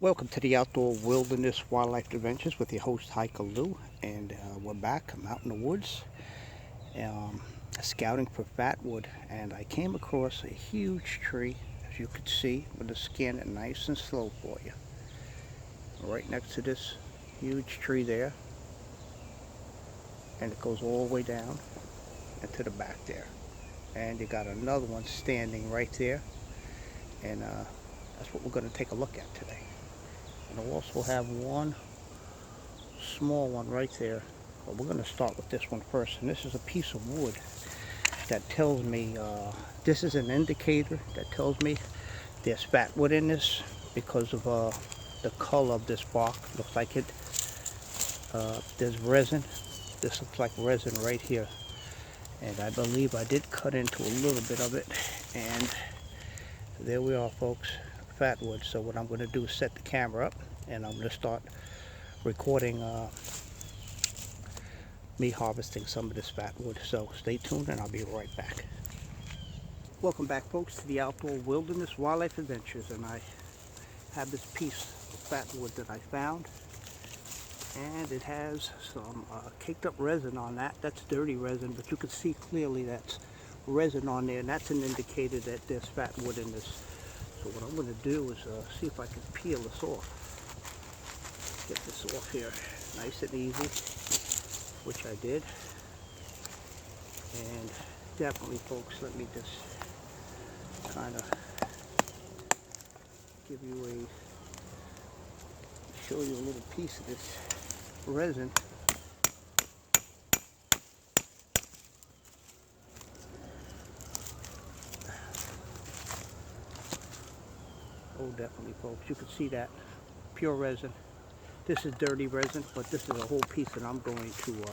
Welcome to the Outdoor Wilderness Wildlife Adventures with your host Hiker Lou, and we're back. I'm out in the woods, um, scouting for fatwood, and I came across a huge tree, as you can see. I'm going to scan it nice and slow for you. Right next to this huge tree there, and it goes all the way down into the back there. And you got another one standing right there, and that's what we're going to take a look at today. And I'll also have one small one right there. But we're going to start with this one first. And this is a piece of wood that tells me, this is an indicator that tells me there's fatwood in this because of the color of this bark. Looks like it. There's resin. This looks like resin right here. And I believe I did cut into a little bit of it. And there we are, folks. Fatwood. So what I'm going to do is set the camera up, and I'm going to start recording me harvesting some of this fatwood. So stay tuned, and I'll be right back. Welcome back, folks, to the Outdoor Wilderness Wildlife Adventures, and I have this piece of fatwood that I found, and it has some caked up resin on that. That's dirty resin, but you can see clearly that's resin on there, and that's an indicator that there's fatwood in this. So what I'm going to do is see if I can peel this off. Get this off here nice and easy, which I did. And definitely, folks, let me just kind of give you show you a little piece of this resin. Oh, definitely, folks. You can see that. Pure resin. This is dirty resin, but this is a whole piece that I'm going to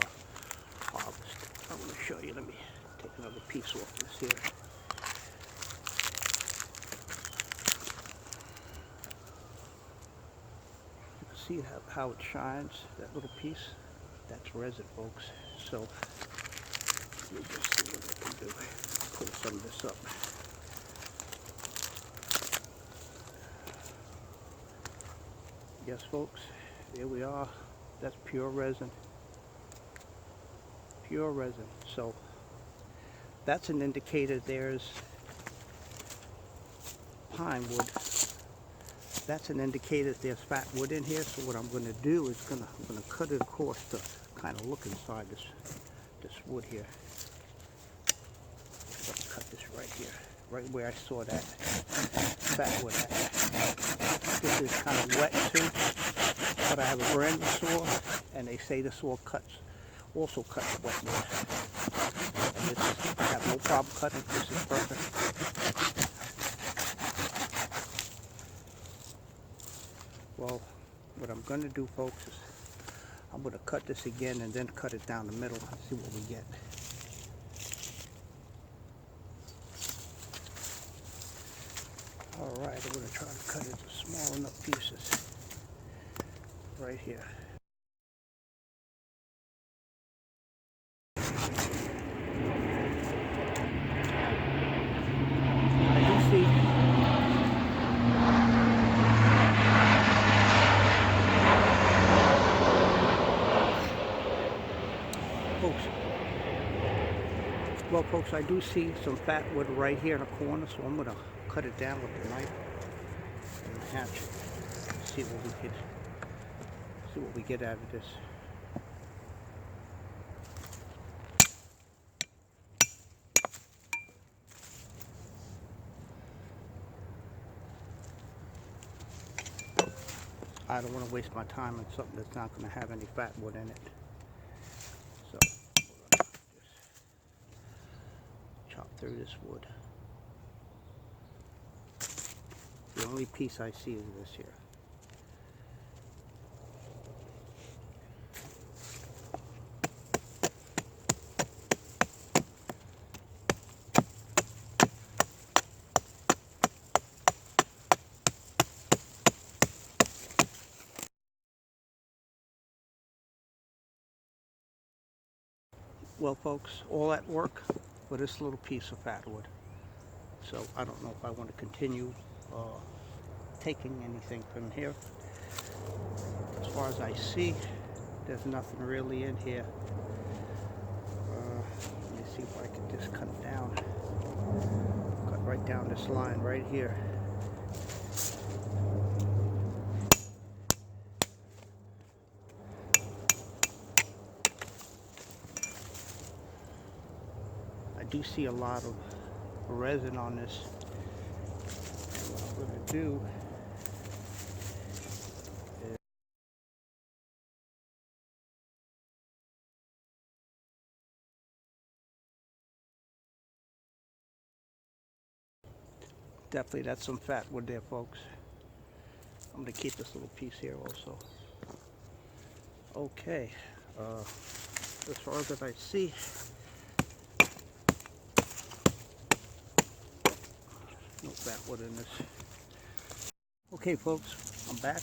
harvest. I'm going to show you. Let me take another piece off this here. You can see how it shines, that little piece. That's resin, folks. So, let me just see what I can do. Pull some of this up. Yes, folks, there we are. That's pure resin. Pure resin. So that's an indicator there's pine wood. That's an indicator there's fat wood in here. So what I'm going to do is I'm going to cut it across to kind of look inside this wood here. So I'll cut this right here, right where I saw that fat wood at. This is kind of wet too, but I have a brand new saw, and they say the saw also cuts wet wood. And this, I have no problem cutting. This is perfect. Well, what I'm going to do, folks, is I'm going to cut this again and then cut it down the middle and see what we get. Alright, I'm going to try to cut it into small enough pieces right here. I do see folks, I do see some fatwood right here in the corner, so I'm going to cut it down with the knife and the hatchet. See what we get out of this. I don't want to waste my time on something that's not going to have any fatwood in it. So we're going to just chop through this wood. The only piece I see is this here. Well, folks, all that work for this little piece of fatwood. So I don't know if I want to continue taking anything from here. As far as I see, there's nothing really in here. Let me see if I can just cut it down. Cut right down this line right here. I do see a lot of resin on this. And what I'm going to do is definitely, that's some fat wood there, folks. I'm going to keep this little piece here also. Okay, as far as I see, no fat wood in this. Okay, folks, I'm back.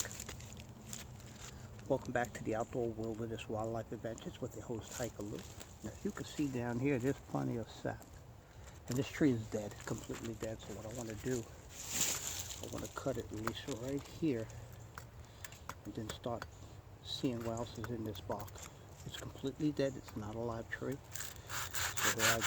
Welcome back to the Outdoor Wilderness Wildlife Adventures with your host, Hiker Lou. Now, as you can see down here, there's plenty of sap. And this tree is dead, completely dead. So what I want to do, I want to cut it at least right here and then start seeing what else is in this box. It's completely dead. It's not a live tree. So there I go.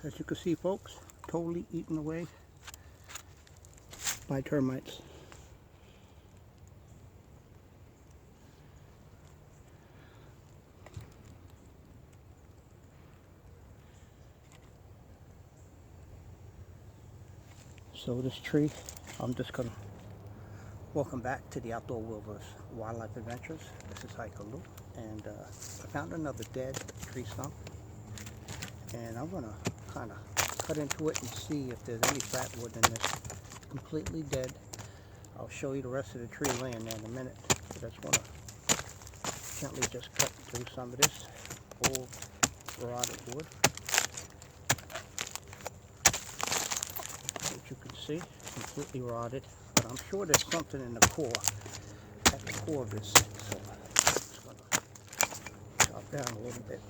As you can see, folks, totally eaten away by termites. So this tree, I'm just gonna welcome back to the Outdoor Wilderness Wildlife Adventures. This is Hiker Lou, and I found another dead tree stump, and I'm gonna kind of cut into it and see if there's any fat wood in this. Completely dead. I'll show you the rest of the tree laying there in a minute. I just want to gently just cut through some of this old rotted wood. As you can see, completely rotted, but I'm sure there's something in the core, at the core of this thing. So I'm just going to chop down a little bit.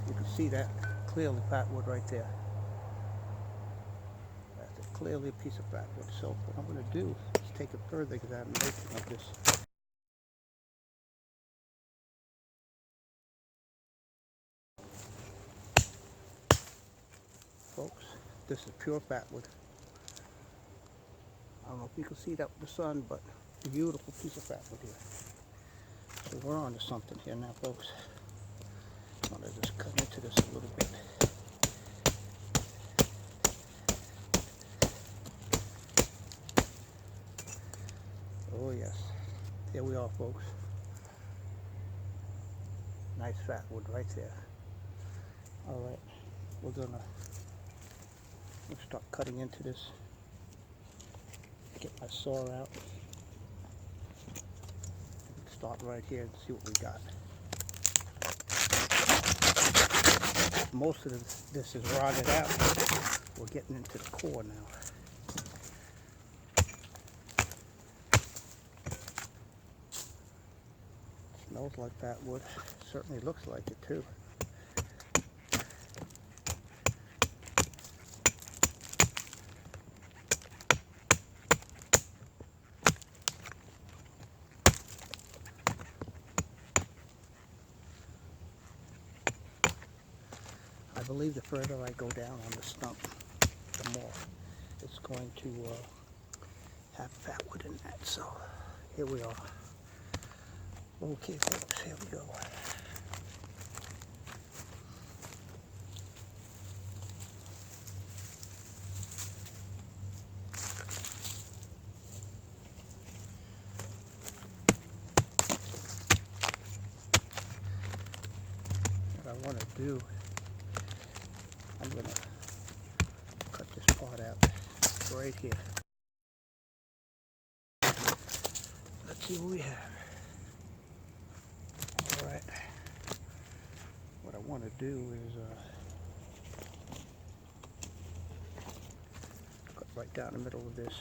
You can see that clearly fatwood right there. That's clearly a piece of fatwood. So what I'm going to do is take a further examination of this. Folks, this is pure fatwood. I don't know if you can see that with the sun, but beautiful piece of fatwood here. So we're on to something here now, folks. I'm going to just cut into this a little bit. Oh yes, here we are, folks. Nice fatwood right there. All right, we're gonna start cutting into this. Get my saw out. Start right here and see what we got. Most of this is rotted out. We're getting into the core now. Smells like fatwood. Certainly looks like it too. I believe the further I go down on the stump, the more it's going to have fatwood in that. So here we are. Okay folks, here we go. What I want to do, I'm going to cut this part out right here. Let's see what we have. Alright. What I want to do is cut right down the middle of this.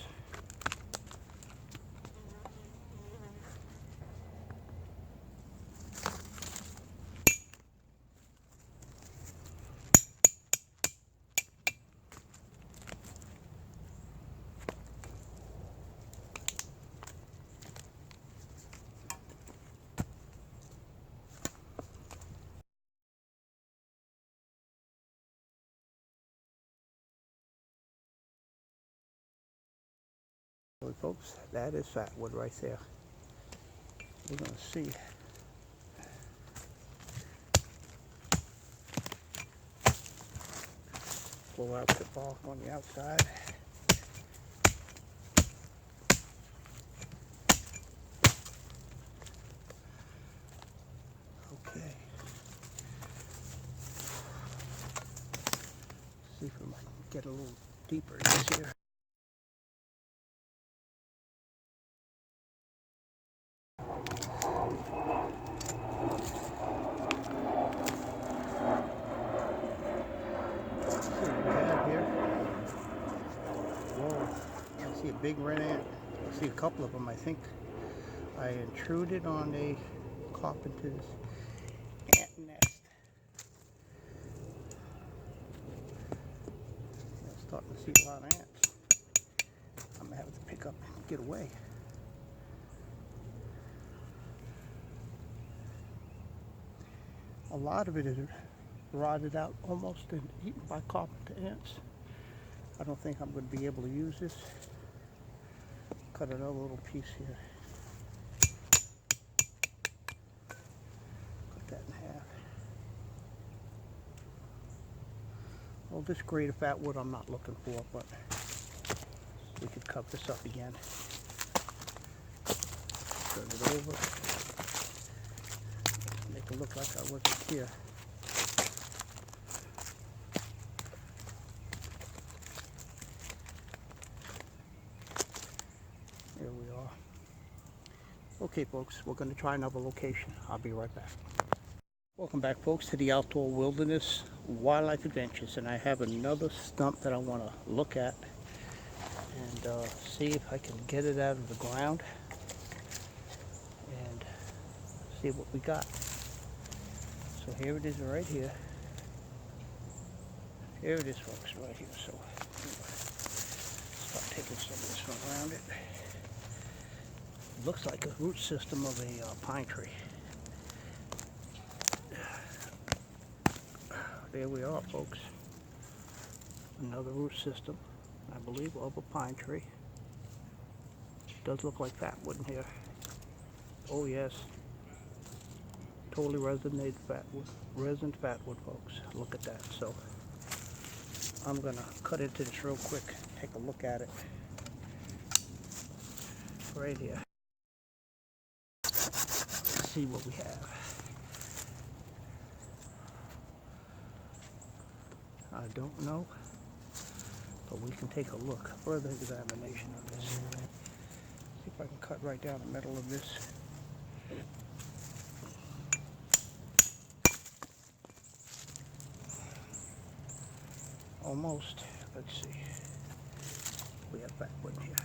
So folks, that is fatwood right there. We're going to see. Pull out the bark on the outside. Okay. See if I can get a little deeper in this here. Let's see what we have here. Whoa, I see a big red ant. I see a couple of them. I think I intruded on a carpenter's ant nest. I'm starting to see a lot of ants. I'm gonna have to pick up and get away. A lot of it is rotted out almost and eaten by carpenter ants. I don't think I'm going to be able to use this. Cut another little piece here. Cut that in half. Well, this grade of fatwood I'm not looking for, but we could cut this up again. Turn it over. Make it look like I wasn't here. There we are. Okay folks, we're going to try another location. I'll be right back. Welcome back folks to the Outdoor Wilderness Wildlife Adventures, and I have another stump that I want to look at and see if I can get it out of the ground and see what we got. So here it is right here. Here it is folks, right here. So start taking some of this from around it. Looks like a root system of a pine tree. There we are folks. Another root system, I believe, of a pine tree. Does look like fatwood in here. Oh yes. Totally resonated fatwood. Resin fatwood folks. Look at that. So I'm gonna cut into this real quick. Take a look at it. Right here. Let's see what we have. I don't know, but we can take a look. Further examination of this. See if I can cut right down the middle of this. Almost. Let's see. We have fatwood here.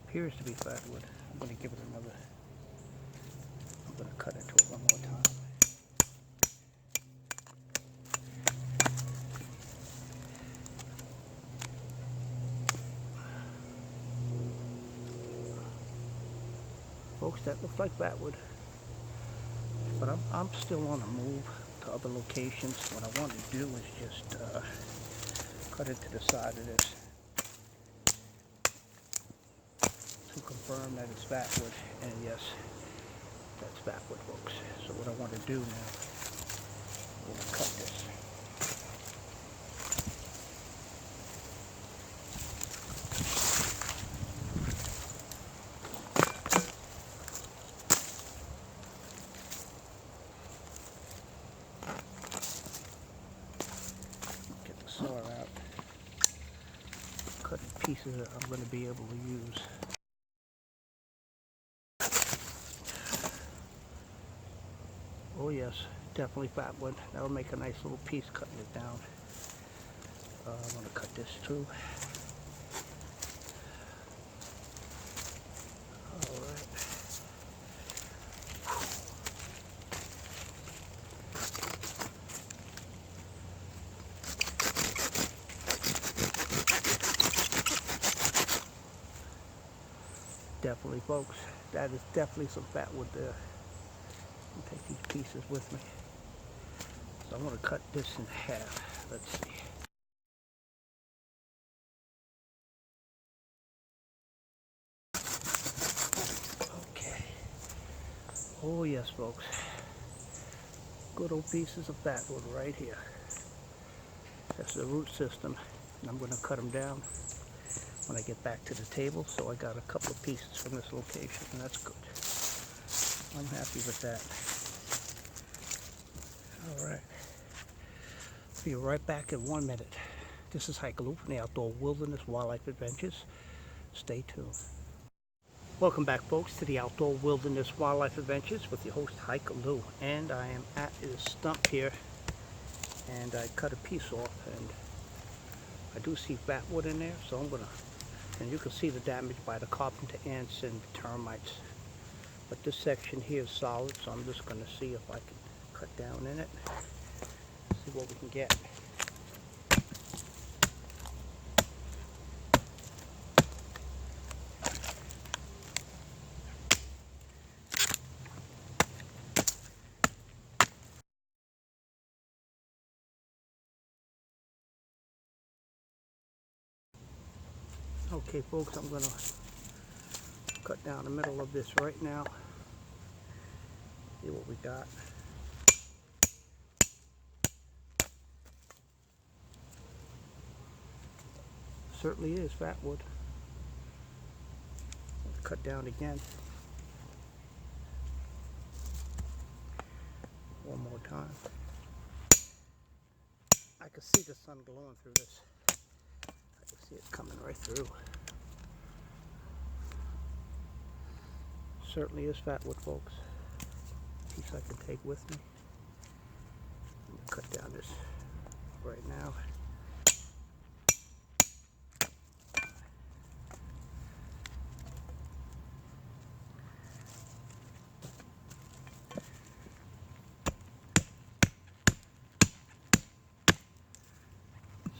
Appears to be fatwood. I'm going to give it another. I'm going to cut into it one more time. Folks, that looks like fatwood. If But I'm still on the move to other locations. What I want to do is just cut it to the side of this to confirm that it's fatwood. And yes, that's fatwood, folks. So what I want to do now, I'm going to cut this. Get the saw out. Cut pieces that I'm going to be able to use. Oh yes, definitely fatwood. That'll make a nice little piece cutting it down. I'm going to cut this too. Alright. Definitely, folks. That is definitely some fatwood there. I'll take these pieces with me. So I'm going to cut this in half. Let's see. Okay. Oh yes, folks. Good old pieces of fatwood right here. That's the root system. And I'm going to cut them down when I get back to the table. So I got a couple of pieces from this location, and that's good. I'm happy with that. Alright. Be right back in 1 minute. This is Hiker Lou from the Outdoor Wilderness Wildlife Adventures. Stay tuned. Welcome back, folks, to the Outdoor Wilderness Wildlife Adventures with your host, Hiker Lou. And I am at this stump here, and I cut a piece off, and I do see fatwood in there, so I'm gonna, and you can see the damage by the carpenter ants and termites. But this section here is solid, so I'm just gonna see if I can cut down in it, see what we can get. Okay, folks, I'm gonna cut down the middle of this right now. See what we got. Certainly is fatwood. Cut down again. One more time. I can see the sun glowing through this. I can see it coming right through. Certainly is fatwood, folks. Piece I can take with me. I'm gonna cut down this right now.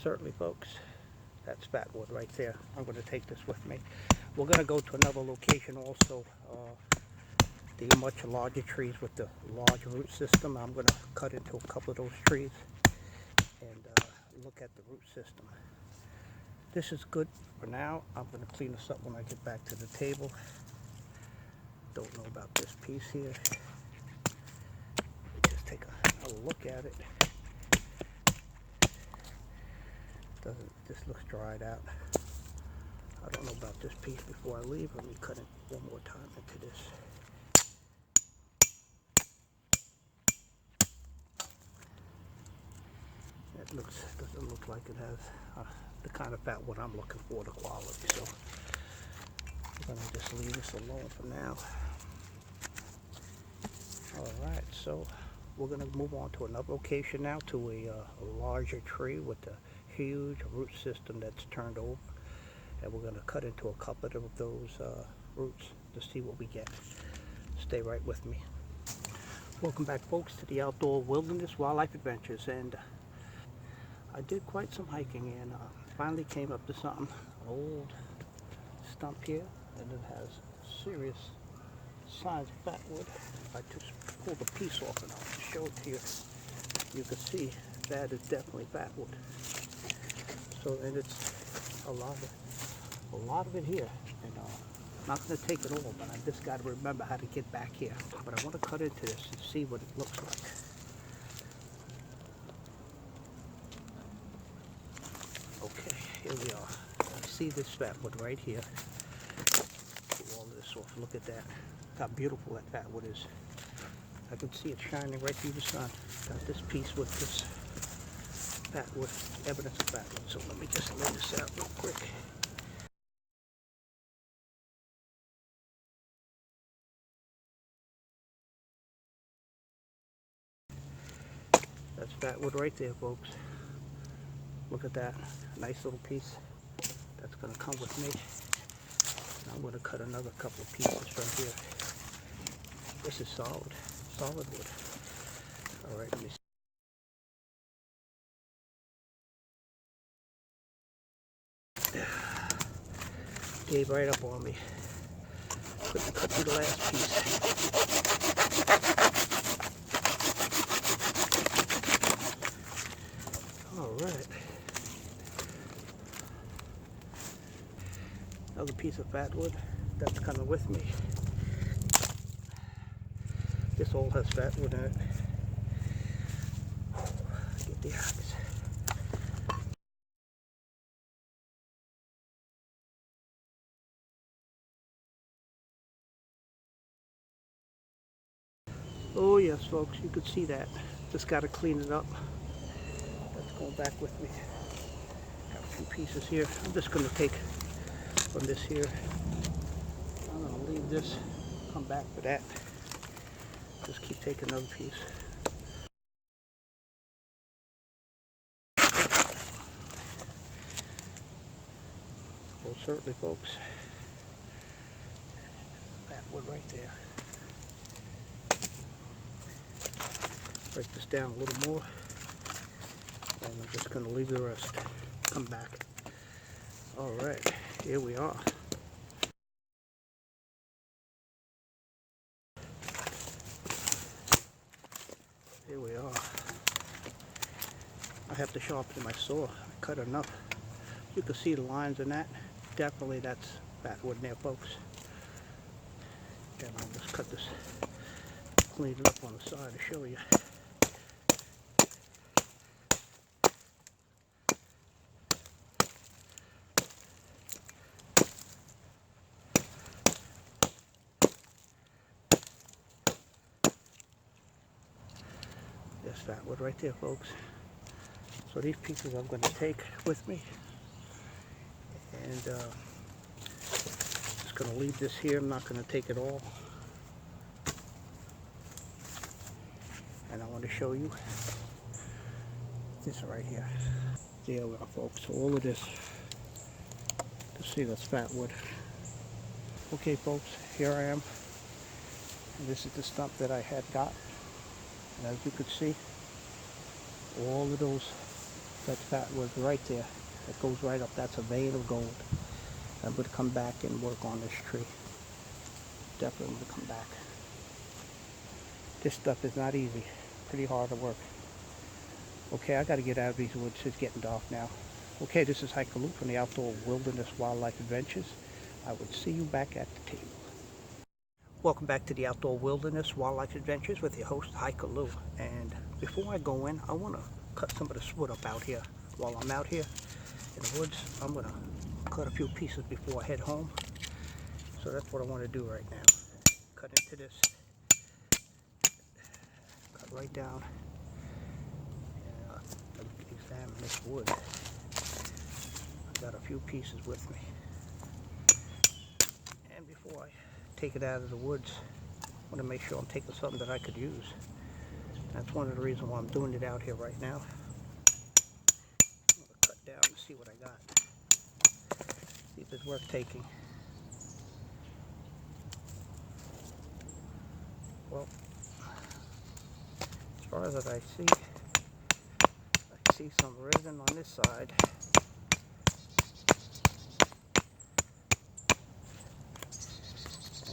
Certainly, folks, that's fatwood right there. I'm going to take this with me. We're going to go to another location also, the much larger trees with the large root system. I'm going to cut into a couple of those trees and look at the root system. This is good for now. I'm going to clean this up when I get back to the table. Don't know about this piece here. Just take a look at it. This looks dried out. I don't know about this piece before I leave. Let me cut it one more time into this. It doesn't look like it has the kind of fatwood I'm looking for, the quality. So I'm gonna just leave this alone for now. All right, so we're gonna move on to another location now, to a larger tree with a huge root system that's turned over, and we're gonna cut into a couple of those roots to see what we get. Stay right with me. Welcome back, folks, to the Outdoor Wilderness Wildlife Adventures, and I did quite some hiking and finally came up to something, an old stump here, and it has serious size of fatwood. I just pulled a piece off and I'll show it to you. You can see that is definitely fatwood. So, and it's a lot of it here. And I'm not going to take it all, but I just got to remember how to get back here. But I want to cut into this and see what it looks like. Okay, here we are. You see this fatwood right here. Pull all this off. Look at that. How beautiful that fatwood is. I can see it shining right through the sun. Got this piece with this fatwood, evidence of fatwood. So let me just lay this out real quick. That's fatwood right there, folks. Look at that. Nice little piece. That's going to come with me. I'm going to cut another couple of pieces from here. This is solid wood. All right, let me see. Gave right up on me. Couldn't cut through the last piece. All right. Another piece of fatwood that's coming with me. This all has fatwood in it. Get the axe. Oh yes, folks, you could see that. Just got to clean it up. That's going back with me. Got a few pieces here. I'm just going to take from this here. I'm going to leave this, come back for that. Just keep taking another piece. Well, certainly, folks. Fatwood right there. Break this down a little more. And I'm just going to leave the rest. Come back. All right, here we are. Here we are. I have to sharpen my saw. I cut enough. You can see the lines in that. Definitely that's fatwood there, folks. And I'll just cut this, clean it up on the side to show you. There's fatwood right there, folks. So these pieces I'm going to take with me. And just going to leave this here. I'm not going to take it all. And I want to show you this right here. There we are, folks. So all of this, you see that's fatwood. Okay, folks, here I am. And this is the stump that I had got. And as you can see, all of those, that's fatwood right there. That goes right up. That's a vein of gold. I'm going to come back and work on this tree. Definitely going to come back. This stuff is not easy. Pretty hard to work. Okay, I got to get out of these woods. It's getting dark now. Okay, this is Hiker Lou from the Outdoor Wilderness Wildlife Adventures. I would see you back at the table. Welcome back to the Outdoor Wilderness Wildlife Adventures with your host, Hiker Lou. And before I go in, I want to cut some of this wood up out here. While I'm out here in the woods, I'm going to cut a few pieces before I head home. So that's what I want to do right now. Cut into this. Cut right down. And examine this wood. I got a few pieces with me. And before I take it out of the woods, I want to make sure I'm taking something that I could use. That's one of the reasons why I'm doing it out here right now. I'm going to cut down and see what I got. See if it's worth taking. Well, as far as I see some resin on this side.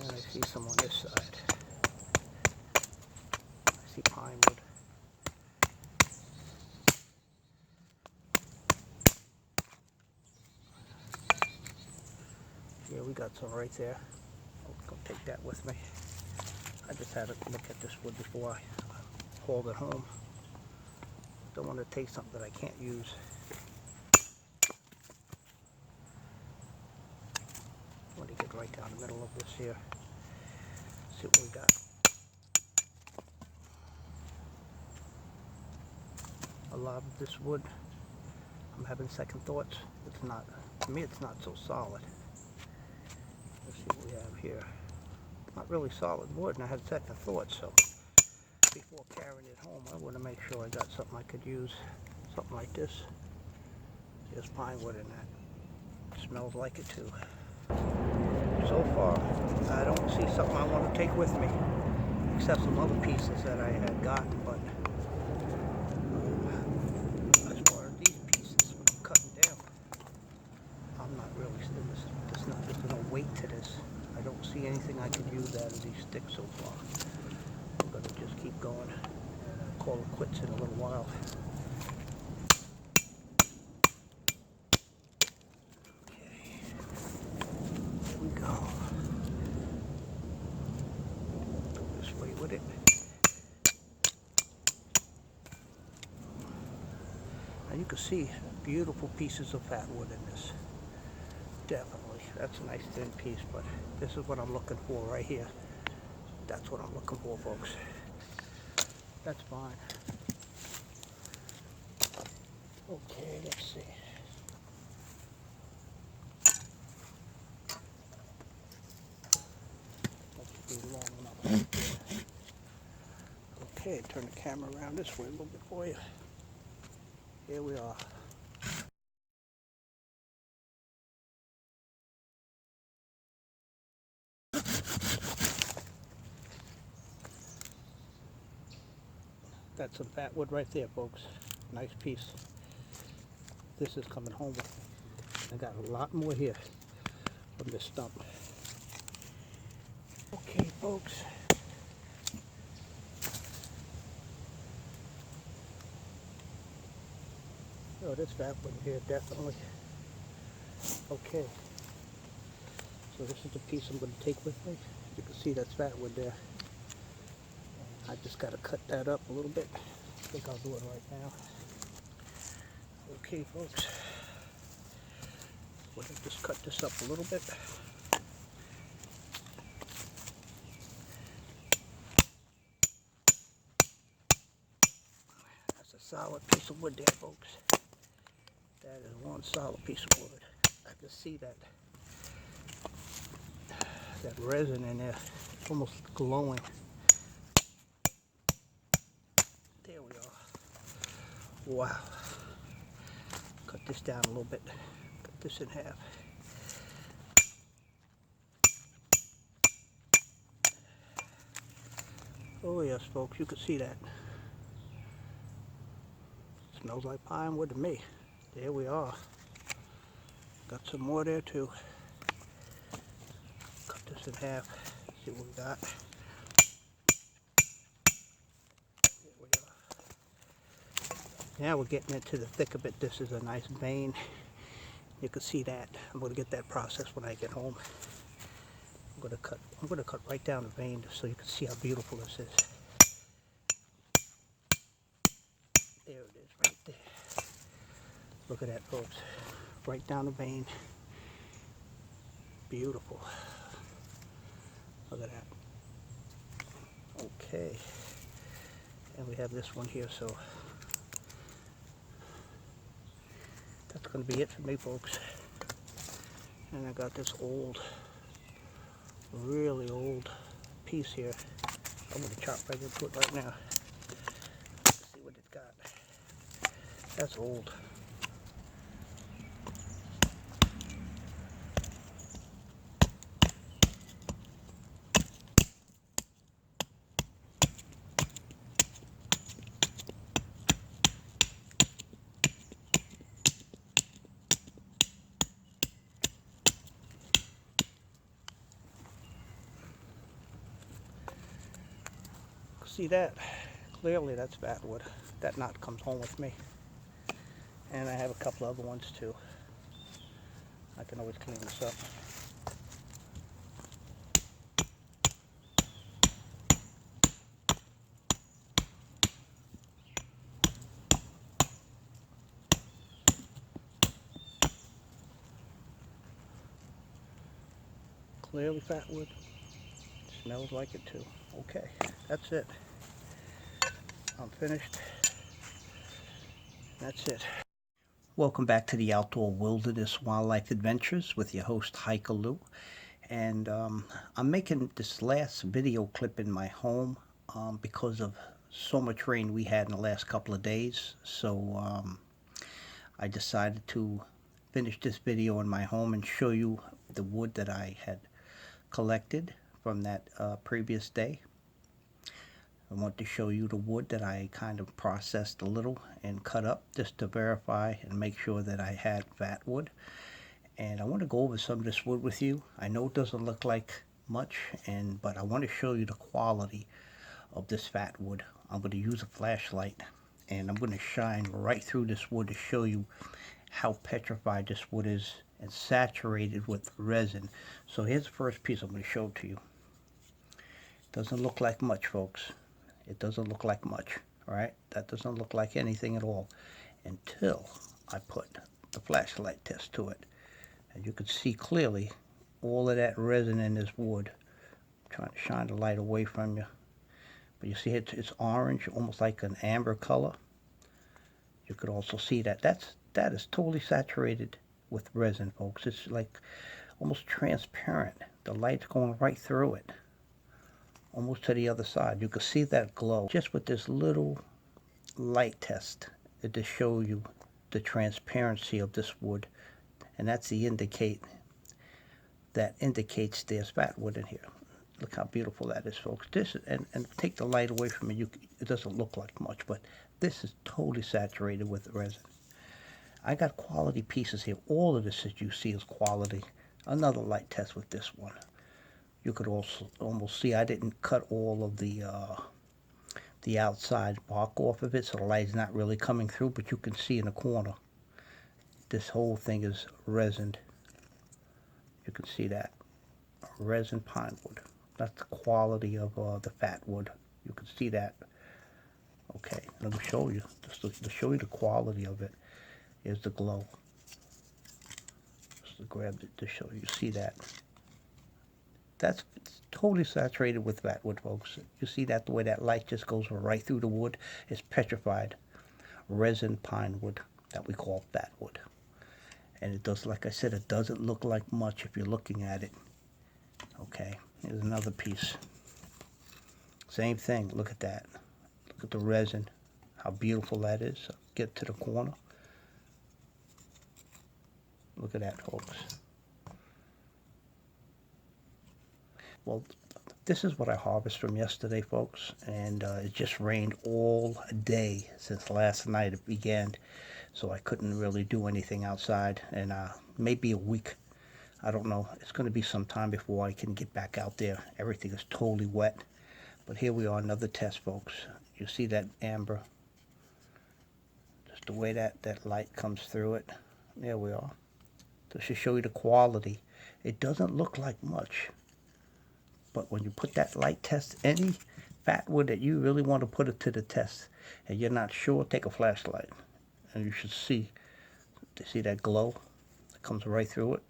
And I see see some on this side. I see pine wood. Yeah, we got some right there. I'll go take that with me. I just had to look at this wood before I hauled it home. Don't want to take something that I can't use. I want to get right down the middle of this here. See what we got. A lot of this wood, I'm having second thoughts. It's not, to me it's not so solid. Let's see what we have here. Not really solid wood, and I had second thoughts, so before carrying it home I want to make sure I got something I could use. Something like this. There's pine wood in that. It smells like it too. So far, I don't see something I want to take with me, except some other pieces that I had gotten, but as far as these pieces, when I'm cutting down, I'm not really, there's no weight to this. I don't see anything I could use out of these sticks so far. I'm going to just keep going, call it quits in a little while. With it. And you can see beautiful pieces of fatwood in this. Definitely. That's a nice thin piece, but this is what I'm looking for right here. That's what I'm looking for, folks. That's fine. Okay, let's see. That should be long enough. Okay, turn the camera around this way a little bit for you. Here we are. That's some fatwood right there, folks. Nice piece. This is coming home with me. I got a lot more here from this stump. Okay, folks. Oh, this fatwood here, definitely. Okay. So this is the piece I'm going to take with me. You can see that's fatwood there. I just got to cut that up a little bit. I think I'll do it right now. Okay, folks. We'll just cut this up a little bit. That's a solid piece of wood there, folks. That is one solid piece of wood. I can see that resin in there. It's almost glowing. There we are. Wow. Cut this down a little bit. Cut this in half. Oh yes, folks, you can see that. Smells like pine wood to me. There we are. Got some more there too. Cut this in half. See what we got. There we are. Now we're getting into the thick of it. This is a nice vein. You can see that. I'm going to get that processed when I get home. I'm going to cut right down the vein so you can see how beautiful this is. There it is, right there. Look at that, folks. Right down the vein. Beautiful. Look at that. Okay. And we have this one here, so that's going to be it for me, folks. And I got this old, really old piece here. I'm going to chop right into it right now. Let's see what it's got. That's old. See that? Clearly that's Fatwood. That knot comes home with me. And I have a couple other ones too. I can always clean this up. Clearly Fatwood. Smells like it too. Okay, that's it. I'm finished. That's it. Welcome back to the Outdoor Wilderness Wildlife Adventures with your host Hiker Lou. And I'm making this last video clip in my home because of so much rain we had in the last couple of days. So I decided to finish this video in my home and show you the wood that I had collected from that previous day. I want to show you the wood that I kind of processed a little and cut up just to verify and make sure that I had Fatwood. And I want to go over some of this wood with you. I know it doesn't look like much, but I want to show you the quality of this Fatwood. I'm going to use a flashlight and I'm going to shine right through this wood to show you how petrified this wood is and saturated with resin. So here's the first piece I'm going to show to you. Doesn't look like much, folks. It doesn't look like much, all right? That doesn't look like anything at all until I put the flashlight test to it. And you can see clearly all of that resin in this wood. I'm trying to shine the light away from you. But you see it's orange, almost like an amber color. You could also see that. That is totally saturated with resin, folks. It's like almost transparent. The light's going right through it. Almost to the other side. You can see that glow just with this little light test to show you the transparency of this wood, and that's the indicates there's Fatwood in here. Look how beautiful that is, folks. This and take the light away from it. It doesn't look like much, but this is totally saturated with resin. I got quality pieces here. All of this that you see is quality. Another light test with this one. You could also almost see I didn't cut all of the outside bark off of it, so the light is not really coming through, but you can see in the corner this whole thing is resined. You can see that resin pine wood. That's the quality of the Fatwood. You can see that. Okay, let me show you just to show you the quality of it. Is the glow. Just to grab it to show you. See that? That's totally saturated with Fatwood, folks. You see that, the way that light just goes right through the wood? It's petrified resin pine wood that we call Fatwood. And it does, like I said, it doesn't look like much if you're looking at it. Okay, here's another piece. Same thing, look at that. Look at the resin, how beautiful that is. Get to the corner. Look at that, folks. Well, this is what I harvested from yesterday, folks, and it just rained all day since last night it began, so I couldn't really do anything outside, and maybe a week, I don't know, it's going to be some time before I can get back out there. Everything is totally wet, but here we are, another test, folks. You see that amber, just the way that light comes through it. There we are. Just to show you the quality. It doesn't look like much, but when you put that light test, any Fatwood that you really want to put it to the test and you're not sure, take a flashlight and you should see that glow that comes right through it.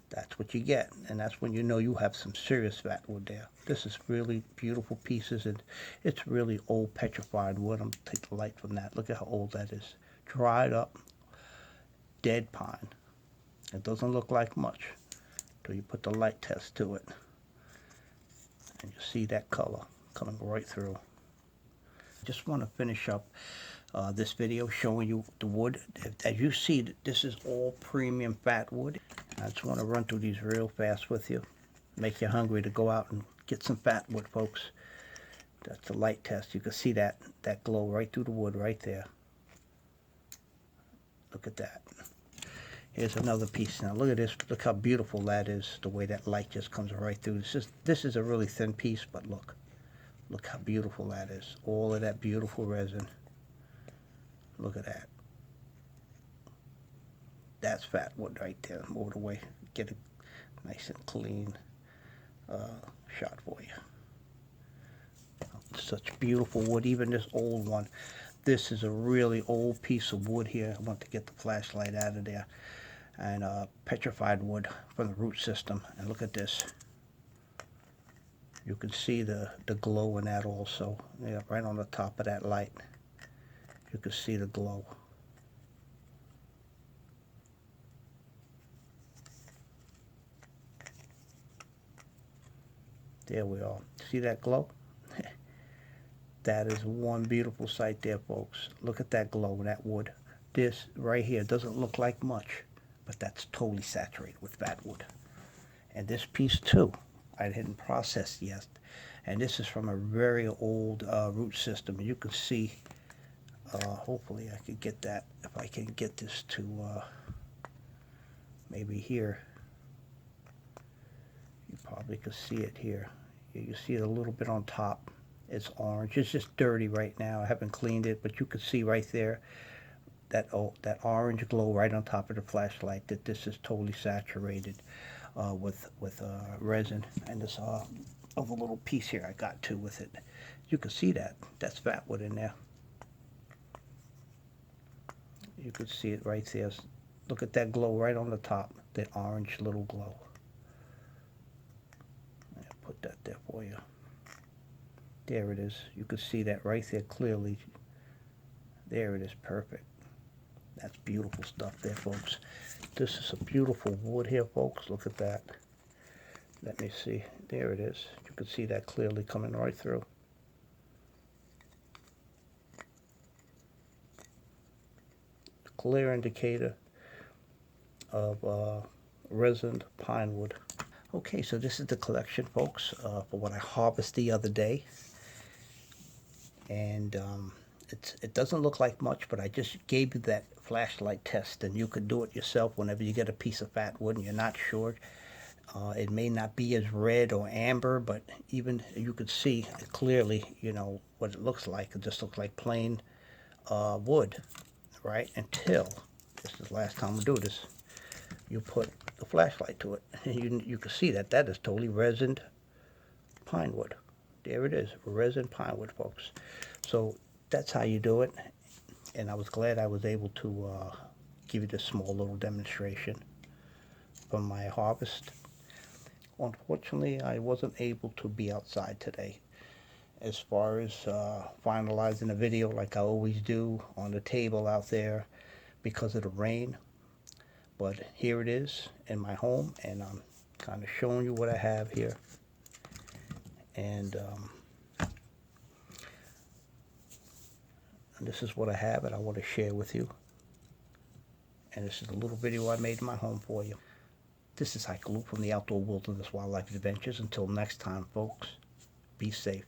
That's what you get, and that's when you know you have some serious Fatwood there. This is really beautiful pieces, and it's really old petrified wood. I'm going to take the light from that. Look at how old that is. Dried up, dead pine. It doesn't look like much until you put the light test to it. And you see that color coming right through. Just want to finish up this video showing you the wood. As you see, this is all premium Fatwood. I just want to run through these real fast with you. Make you hungry to go out and get some Fatwood, folks. That's the light test. You can see that glow right through the wood right there. Look at that. Here's another piece. Now look at this. Look how beautiful that is. The way that light just comes right through. This is a really thin piece, but look Look how beautiful that is. All of that beautiful resin. Look at that. That's Fatwood right there. Move it away. Get it nice and clean shot for you. Such beautiful wood. Even this old one. This is a really old piece of wood here. I want to get the flashlight out of there. And petrified wood from the root system. And look at this. You can see the glow in that also. Yeah, right on the top of that light. You can see the glow. There we are. See that glow? That is one beautiful sight there, folks. Look at that glow in that wood. This right here doesn't look like much, but that's totally saturated with Fatwood. And this piece too, I hadn't processed yet. And this is from a very old root system. You can see, hopefully I could get that, if I can get this to maybe here. You probably could see it here. You see it a little bit on top. It's orange. It's just dirty right now. I haven't cleaned it, but you can see right there that orange glow right on top of the flashlight. That this is totally saturated with resin. And this other little piece here I got too with it. You can see that. That's Fatwood in there. You can see it right there. Look at that glow right on the top. That orange little glow. I'll put that there for you. There it is. You can see that right there clearly. There it is. Perfect. That's beautiful stuff there, folks. This is a beautiful wood here, folks. Look at that. Let me see. There it is. You can see that clearly coming right through. Clear indicator of resined pine wood. Okay, so this is the collection, folks, for what I harvested the other day. And it doesn't look like much, but I just gave you that flashlight test, and you could do it yourself whenever you get a piece of Fatwood and you're not sure. It may not be as red or amber, but even you could see clearly, you know, what it looks like. It just looks like plain wood, right? Until, this is the last time we do this, you put the flashlight to it. You can see that that is totally resined pine wood. There it is, resin pine wood, folks. So that's how you do it. And I was glad I was able to give you this small little demonstration from my harvest. Unfortunately, I wasn't able to be outside today as far as finalizing a video like I always do on the table out there because of the rain. But here it is in my home, and I'm kind of showing you what I have here. And this is what I have, and I want to share with you. And this is a little video I made in my home for you. This is Hiker Lou from the Outdoor Wilderness Wildlife Adventures. Until next time, folks, be safe.